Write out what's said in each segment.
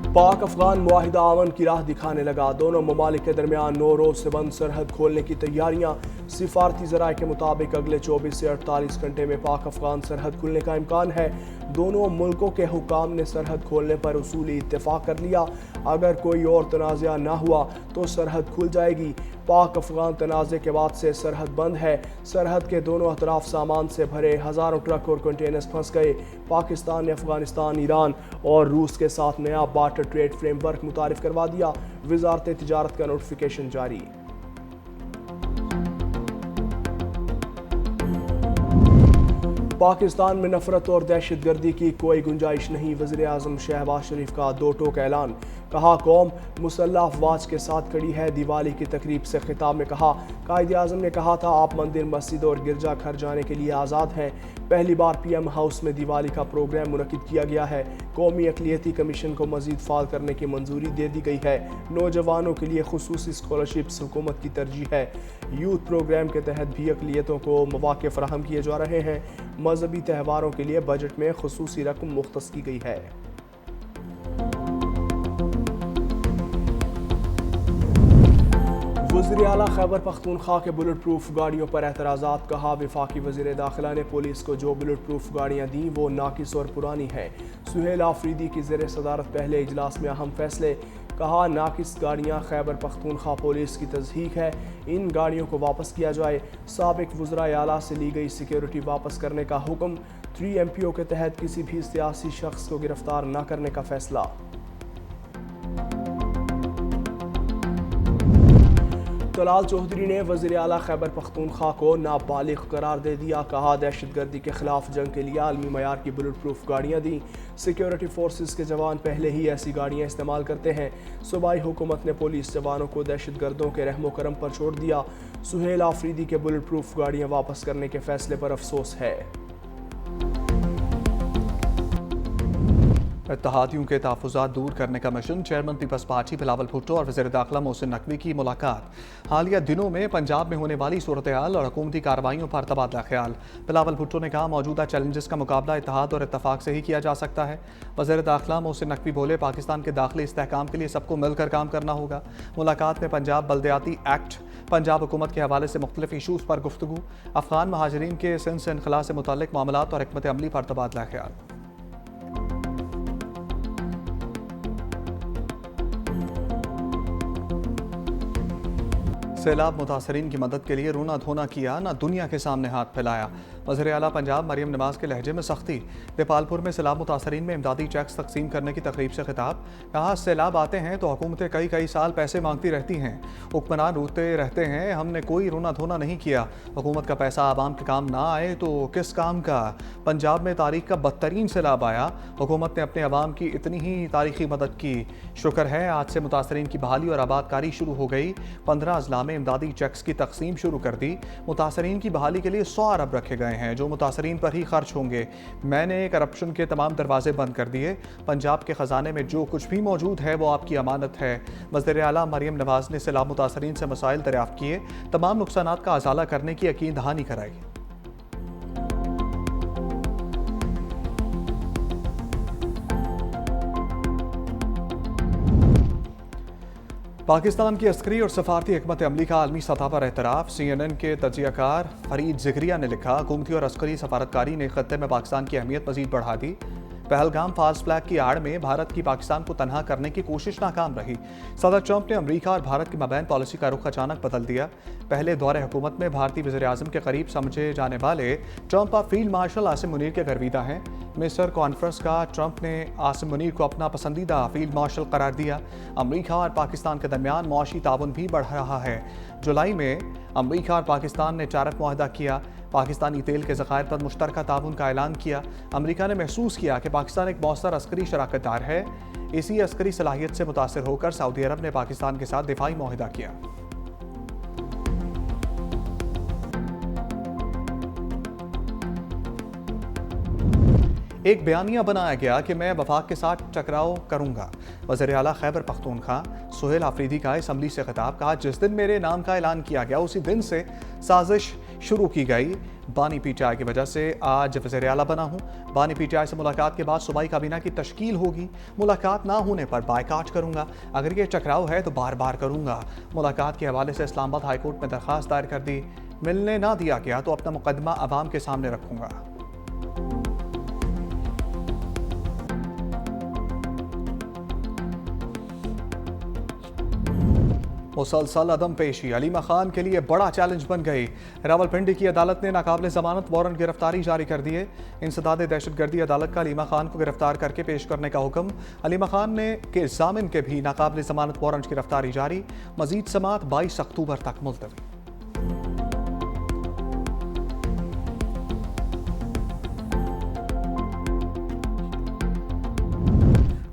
पाक अफगान मुआहिदा अमन की राह दिखाने लगा। दोनों ममालिक के दरमियान 9 रोज से बंद सरहद खोलने की तैयारियां। सिफारती जराये के मुताबिक अगले 24 से 48 घंटे में पाक अफगान सरहद खुलने का इम्कान है। दोनों मुल्कों के हुकाम ने सरहद खोलने पर उसूली इत्तेफाक कर लिया। अगर कोई और तनाज़ा ना हुआ तो सरहद खुल जाएगी। पाक अफगान तनाज़े के बाद से सरहद बंद है। सरहद के दोनों अतराफ सामान से भरे हज़ारों ट्रक और कंटेनर्स फंस गए। पाकिस्तान ने अफगानिस्तान, ईरान और रूस के साथ नया बार्टर ट्रेड फ्रेमवर्क मुतारिफ करवा दिया। वजारत तिजारत का नोटिफिकेशन जारी। पाकिस्तान में नफरत और दहशत गर्दी की कोई गुंजाइश नहीं। वज़ीर आज़म शहबाज शरीफ का दो टोक ऐलान। कहा, कौम मुसल्लह अफवाज के साथ खड़ी है। दिवाली की तकरीब से खिताब में कहा, कायदे आज़म ने कहा था आप मंदिर, मस्जिद और गिरजा घर जाने के लिए आज़ाद हैं। पहली बार PM हाउस में दिवाली का प्रोग्राम मुनक्किद किया गया है। कौमी अक़लियती कमीशन को मज़ीद फ़ाल करने की मंजूरी दे दी गई है। नौजवानों के लिए खुसूसी स्कॉलरशिप्स हुकूमत की तरजीह है। यूथ प्रोग्राम के तहत भी अक़लियतों को मौक़े फ़राहम किए जा रहे हैं। मजहबी त्यौहारों के लिए बजट में खुसूसी रकम मुख्तस की गई है। वज़ीर आला खैबर पख्तूनख्वा के बुलेट प्रूफ गाड़ियों पर एतराज़ात। कहा, वफाकी वज़ीर दाखिला ने पुलिस को जो बुलेट प्रूफ गाड़ियाँ दी वो नाकिस और पुरानी हैं। सुहेल आफरीदी की ज़ेर सदारत पहले इजलास में अहम फैसले। कहा, नाकिस गाड़ियाँ खैबर पख्तूनख्वा पुलिस की तस्दीक है, इन गाड़ियों को वापस किया जाए। साबिक वज़राए आला से ली गई सिक्योरिटी वापस करने का हुक्म। 3 MPO के तहत किसी भी सियासी शख्स को गिरफ्तार न करने का फैसला। तलाल चौधरी ने वज़ीर आला खैबर पख्तूनख्वा को नाबालिग करार दे दिया। कहा, दहशत गर्दी के खिलाफ जंग के लिए आलमी मयार की बुलेट प्रूफ गाड़ियाँ दी। सिक्योरिटी फोर्सेस के जवान पहले ही ऐसी गाड़ियाँ इस्तेमाल करते हैं। सूबाई हुकूमत ने पुलिस जवानों को दहशत गर्दों के रहमो करम पर छोड़ दिया। सुहेल आफरीदी के बुलेट प्रूफ गाड़ियाँ वापस करने के फैसले पर अफसोस है। इत्तेहादियों के तहफ़्फ़ुज़ात दूर करने का मिशन। चेयरमैन पीपल्स पार्टी बिलावल भुट्टो और वज़ीर दाखिला मोहसिन नकवी की मुलाकात। हालिया दिनों में पंजाब में होने वाली सूरत हाल और हुकूमती कार्रवाइयों पर तबादला ख्याल। बिलावल भुट्टो ने कहा, मौजूदा चैलेंजेस का मुकाबला इत्तेहाद और इत्तफाक से ही किया जा सकता है। वज़ीर दाखिला मोहसिन नकवी बोले, पाकिस्तान के दाखिली इस्तेहकाम के लिए सबको मिलकर काम करना होगा। मुलाकात में पंजाब बल्दियाती एक्ट, पंजाब हुकूमत के हवाले से मुख्तलिफ इशूज़ पर गुफ्तगू, अफ़गान महाजरीन के सिंध से इनखला से मुतल्लिक़ मामलात और हिकमत अमली पर तबादला ख्याल। सैलाब मुतासरीन की मदद के लिए रोना धोना किया, ना दुनिया के सामने हाथ फैलाया। वज़ीर आला पंजाब मरियम नवाज के लहजे में सख्ती। देपालपुर में सैलाब मुतासरीन में इमदादी चेक्स तकसीम करने की तकरीब से खिताब। कहा, सैलाब आते हैं तो हुकूमतें कई साल पैसे मांगती रहती हैं, हुक्मरान रोते रहते हैं, हमने कोई रोना धोना नहीं किया। हुकूमत का पैसा आवाम के काम ना आए तो किस काम का। पंजाब में तारीख का बदतरीन सैलाब आया, हुकूमत ने अपने अवाम की इतनी ही तारीखी मदद की। शुक्र है आज से मुतासरीन की बहाली और आबादकारी शुरू हो गई। 15 अजला में इमदादी चेक्स की तकसीम शुरू कर दी। मुतासरीन की बहाली के लिए 100 अरब रखे गए हैं जो मुतासरीन पर ही खर्च होंगे। मैंने करप्शन के तमाम दरवाजे बंद कर दिए। पंजाब के खजाने में जो कुछ भी मौजूद है वो आपकी अमानत है। वज़ीर आला मरियम नवाज ने सैलाब मुतासरीन से मसाइल दरियाफ्त किए, तमाम नुकसानात का अजाला करने की यकीन दहानी कराई। पाकिस्तान की अस्करी और सफारती हिकमत अमली का आलमी सतह पर एतराफ़। CNN के तजियाकार फरीद ज़िक्रिया ने लिखा, हुकूमती और अस्करी सफारतकारी ने खत्ते में पाकिस्तान की अहमियत मज़ीद बढ़ा दी। पहलगाम फाल्स फ्लैग की आड़ में भारत की पाकिस्तान को तनहा करने की कोशिश नाकाम रही। सदर ट्रंप ने अमेरिका और भारत के मबैन पॉलिसी का रुख अचानक बदल दिया। पहले दौरे हुकूमत में भारतीय वज़ीर आज़म के करीब समझे जाने वाले ट्रंप अब फील्ड मार्शल आसिम मुनीर के गर्विदा हैं। मिस्र कॉन्फ्रेंस का ट्रंप ने आसिम मुनीर को अपना पसंदीदा फील्ड मार्शल करार दिया। अमेरिका और पाकिस्तान के दरमियान मौशी ताउन भी बढ़ रहा है। जुलाई में अमेरिका और पाकिस्तान ने टारिफ मुआहदा किया। पाकिस्तानी तेल के ज़खायर पर मुश्तरका ताउन का ऐलान किया। अमेरिका ने महसूस किया कि पाकिस्तान एक मौसर अस्करी शराकतदार है। इसी अस्करी सलाहियत से मुतासिर होकर सऊदी अरब ने पाकिस्तान के साथ दिफाई मुआहदा किया। एक बयानिया बनाया गया कि मैं वफाक के साथ टकराव करूंगा। वज़ीर आला खैबर पख्तूनख्वा सुहेल आफरीदी का असम्बली से खिताब। कहा, जिस दिन मेरे नाम का ऐलान किया गया उसी दिन से साजिश शुरू की गई। बानी पीटीआई की वजह से आज वज़ीर आला बना हूँ। बानी पीटीआई से मुलाकात के बाद सूबाई काबीना की तश्कील होगी। मुलाकात ना होने पर बायकाट करूँगा। अगर ये टकराव है तो बार बार करूँगा। मुलाकात के हवाले से इस्लामाबाद हाईकोर्ट में दरख्वास्त दायर कर दी। मिलने ना दिया गया तो अपना मुकदमा अवाम के सामने रखूँगा। मुसलसल अदम पेशी अलीमा खान के लिए बड़ा चैलेंज बन गई। रावलपिंडी की अदालत ने नाकाबिल जमानत वारंट गिरफ्तारी जारी कर दिए। इंसदाद दहशतगर्दी अदालत का अलीमा खान को गिरफ्तार करके पेश करने का हुक्म। अलीमा खान ने के जामिन के भी नाकाबिल जमानत वारंट गिरफ्तारी जारी। मजीद समात 22 अक्टूबर तक मुलतवी।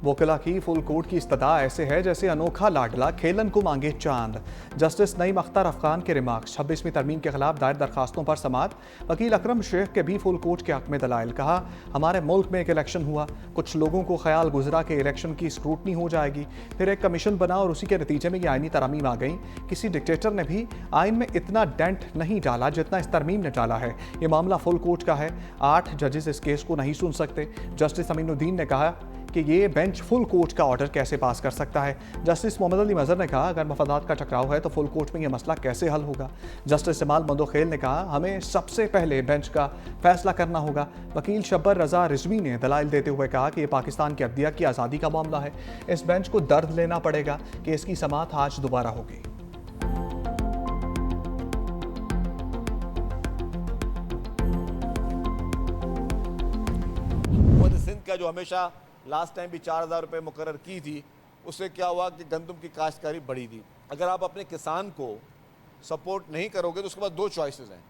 वोकला की फुल कोर्ट की इस्तदा ऐसे है जैसे अनोखा लाडला खेलन को मांगे चांद। जस्टिस नईम अख्तर अफगान के रिमार्क्स। 26वीं तरमीम के खिलाफ दायर दरखास्तों पर समात। वकील अकरम शेख के भी फुल कोर्ट के हक में दलाइल। कहा, हमारे मुल्क में एक इलेक्शन हुआ, कुछ लोगों को ख्याल गुजरा कि इलेक्शन की स्क्रूटनी हो जाएगी, फिर एक कमीशन बना और उसी के नतीजे में ये आईनी तरमीम आ गई। किसी डिक्टेटर ने भी आइन में इतना डेंट नहीं डाला जितना इस तरमीम ने डाला है। ये मामला फुल कोर्ट का है। 8 जजेस इस केस को नहीं सुन सकते। जस्टिस अमीनुद्दीन ने कहा कि ये बेंच फुल कोर्ट का ऑर्डर कैसे पास कर सकता है। जस्टिस मोहम्मद अली मजहर ने कहा, अगर मफादात का टकराव है तो फुल कोर्ट में यह मसला कैसे हल होगा। जस्टिस जमाल मंदोखेल ने कहा, हमें सबसे पहले बेंच का फैसला करना होगा। वकील शब्बर रजा रिजवी ने दलाइल देते हुए कहा कि यह पाकिस्तान की अदलिया की आज़ादी का मामला है। इस बेंच को दर्द लेना पड़ेगा कि इसकी समाअत आज दोबारा होगी। सिंध का जो हमेशा लास्ट टाइम भी 4,000 रुपये मुकर्रर की थी, उससे क्या हुआ कि गंदम की काश्तकारी बढ़ी थी। अगर आप अपने किसान को सपोर्ट नहीं करोगे तो उसके पास 2 चॉइसेस हैं।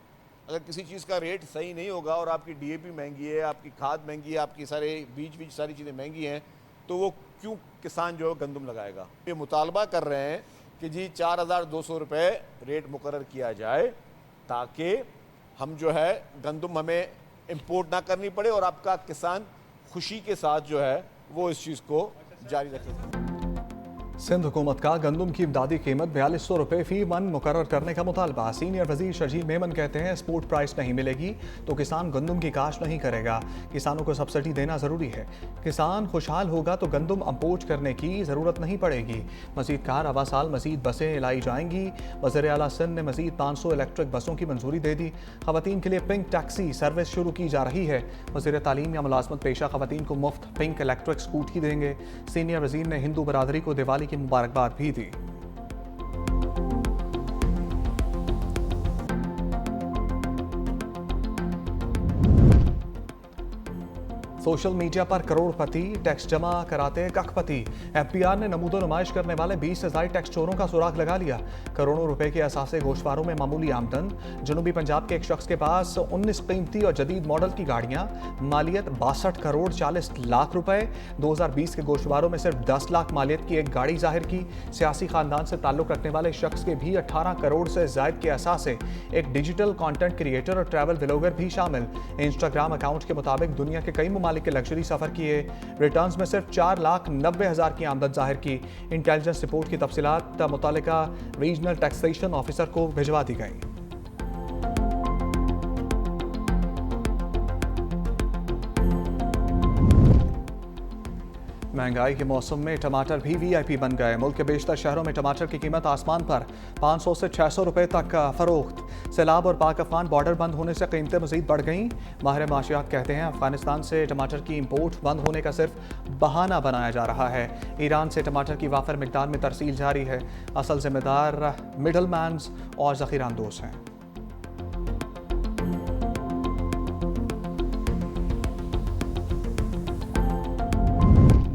अगर किसी चीज़ का रेट सही नहीं होगा और आपकी डीएपी महंगी है, आपकी खाद महंगी है, आपकी सारे बीज सारी चीज़ें महंगी हैं, तो वो क्यों किसान जो है गंदम लगाएगा। ये मुतालबा कर रहे हैं कि जी 4,200 रुपये रेट मुकर्रर किया जाए ताकि हम जो है गंदम हमें इम्पोर्ट ना करनी पड़े और आपका किसान खुशी के साथ जो है वो इस चीज़ को जारी रखे। सिंध हुकूमत का गंदम की इमदादी कीमत 4200 रुपये फी मन मुकर्रर करने का मुतालबा। सीनियर वजीर शर्जील मेमन कहते हैं, एक्सपोर्ट प्राइस नहीं मिलेगी तो किसान गंदम की काश्त नहीं करेगा। किसानों को सब्सिडी देना ज़रूरी है। किसान खुशहाल होगा तो गंदम इम्पोर्ट करने की ज़रूरत नहीं पड़ेगी। मजीद कहा, रवा साल मजीद बसें लाई जाएंगी। वज़ीर आला सिंध ने मजीद 500 इलेक्ट्रिक बसों की मंजूरी दे दी। खवातीन के लिए पिंक टैक्सी सर्विस शुरू की जा रही है। वज़ीर तालीम या मुलाजमत पेशा खवातीन को मुफ्त पिंक इलेक्ट्रिक स्कूटी देंगे। सीनियर वजीर ने हिंदू बरादरी को दिवाली की मुबारकबाद भी दी। सोशल मीडिया पर करोड़पति टैक्स जमा कराते कखपति। एफबीआर ने नमूदो नुमाइश करने वाले 20 से ज़ायद टैक्स चोरों का सुराग लगा लिया। करोड़ों रुपए के असासे गोशवारों में मामूली आमदन। जनूबी पंजाब के एक शख्स के पास 19 कीमती और जदीद मॉडल की गाड़ियां, मालियत 62 करोड़ 40 लाख रुपए। 2020 के गोशवारों में सिर्फ 10 लाख मालियत की एक गाड़ी जाहिर की। सियासी खानदान से ताल्लुक रखने वाले शख्स के भी 18 करोड़ से ज़ायद के असासे। एक डिजिटल कॉन्टेंट क्रिएटर और ट्रैवल व्लॉगर भी शामिल। इंस्टाग्राम अकाउंट के मुताबिक दुनिया के कई के लग्जरी सफर किए। रिटर्न्स में सिर्फ 4,90,000 की आमदन जाहिर की। इंटेलिजेंस रिपोर्ट की तफसीलात मुतल्लिका रीजनल टैक्सेशन ऑफिसर को भिजवा दी गई। महंगाई के मौसम में टमाटर भी वीआईपी बन गए। मुल्क के बेशतर शहरों में टमाटर की कीमत आसमान पर। 500 से 600 रुपए तक फरोख्त। सैलाब और पाक अफगान बॉर्डर बंद होने से कीमतें मजीद बढ़ गईं। माहिर माशियात कहते हैं, अफगानिस्तान से टमाटर की इंपोर्ट बंद होने का सिर्फ बहाना बनाया जा रहा है। ईरान से टमाटर की वाफर मिकदार में तरसील जारी है। असल जिम्मेदार मिडल मैन्स और ज़खीरांदोज हैं।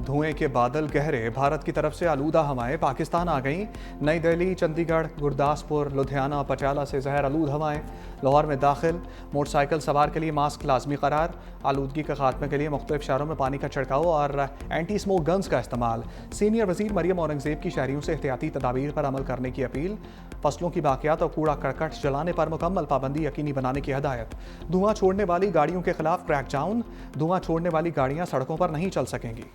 धुएं के बादल गहरे। भारत की तरफ से आलूदा हवाएं पाकिस्तान आ गईं। नई दिल्ली, चंडीगढ़, गुरदासपुर, लुधियाना, पटियाला से जहर आलूद हवाएं लाहौर में दाखिल। मोटरसाइकिल सवार के लिए मास्क लाजमी करार। आलूदगी के खात्मे के लिए मुख्तलिफ शहरों में पानी का छिड़काव और एंटी स्मोक गन्स का इस्तेमाल। सीनियर वजीर मरियम औरंगजेब की शहरियों से एहतियाती तदाबीर पर अमल करने की अपील। फसलों की बाकियात और कूड़ा करकट जलाने पर मुकम्मल पाबंदी यकीनी बनाने की हदायत। धुआं छोड़ने वाली गाड़ियों के खिलाफ क्रैकडाउन। धुआं छोड़ने वाली गाड़ियां सड़कों पर नहीं चल सकेंगी।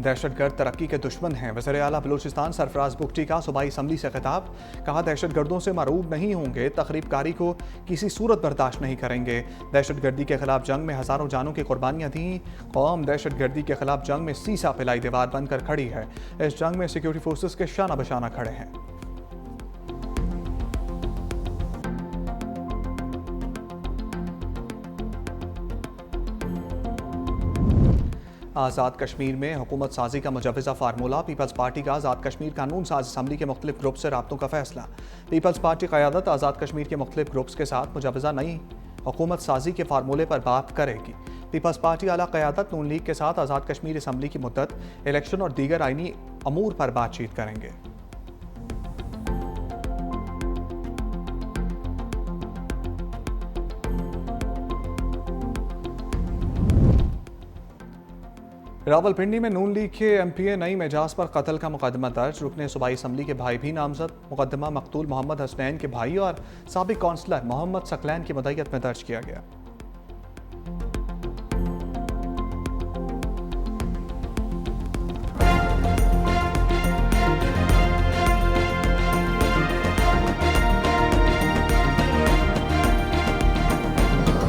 दहशतगर्द तरक्की के दुश्मन हैं। वज़ीर आला बलूचिस्तान सरफराज बुगटी का सूबाई असम्बली से खिताब, कहा दहशतगर्दों से मरूब नहीं होंगे, तखरीबकारी को किसी सूरत बर्दाश्त नहीं करेंगे। दहशतगर्दी के खिलाफ जंग में हज़ारों जानों की कुर्बानियाँ दी। कौम दहशतगर्दी के खिलाफ जंग में सीसा पिलाई दीवार बनकर खड़ी है। इस जंग में सिक्योरिटी फोर्सेस के शाना बशाना खड़े हैं। आज़ाद कश्मीर में हुकूमत साजी का मुजवज़ा फार्मूला, पीपल्स पार्टी का आज़ाद कश्मीर कानून साज असम्बली के मुख्तलिफ ग्रुप से राब्तों का फैसला। पीपल्स पार्टी क़यादत आज़ाद कश्मीर के मुख्तलिफ ग्रुप्स के साथ मुजवज़ा नई हुकूमत साजी के फार्मूले पर बात करेगी। पीपल्स पार्टी आला क़यादत नून लीग के साथ आज़ाद कश्मीर असम्बली की मुद्दत, इलेक्शन और दीगर आइनी अमूर पर बातचीत करेंगे। रावलपिंडी में नून लीग के एमपीए नईम एजाज पर कत्ल का मुकदमा दर्ज। रुकने सूबाई असम्बली के भाई भी नामजद। मुकदमा मकतूल मोहम्मद हसनैन के भाई और साबिक काउंसलर मोहम्मद सकलैन की मदईयत में दर्ज किया गया।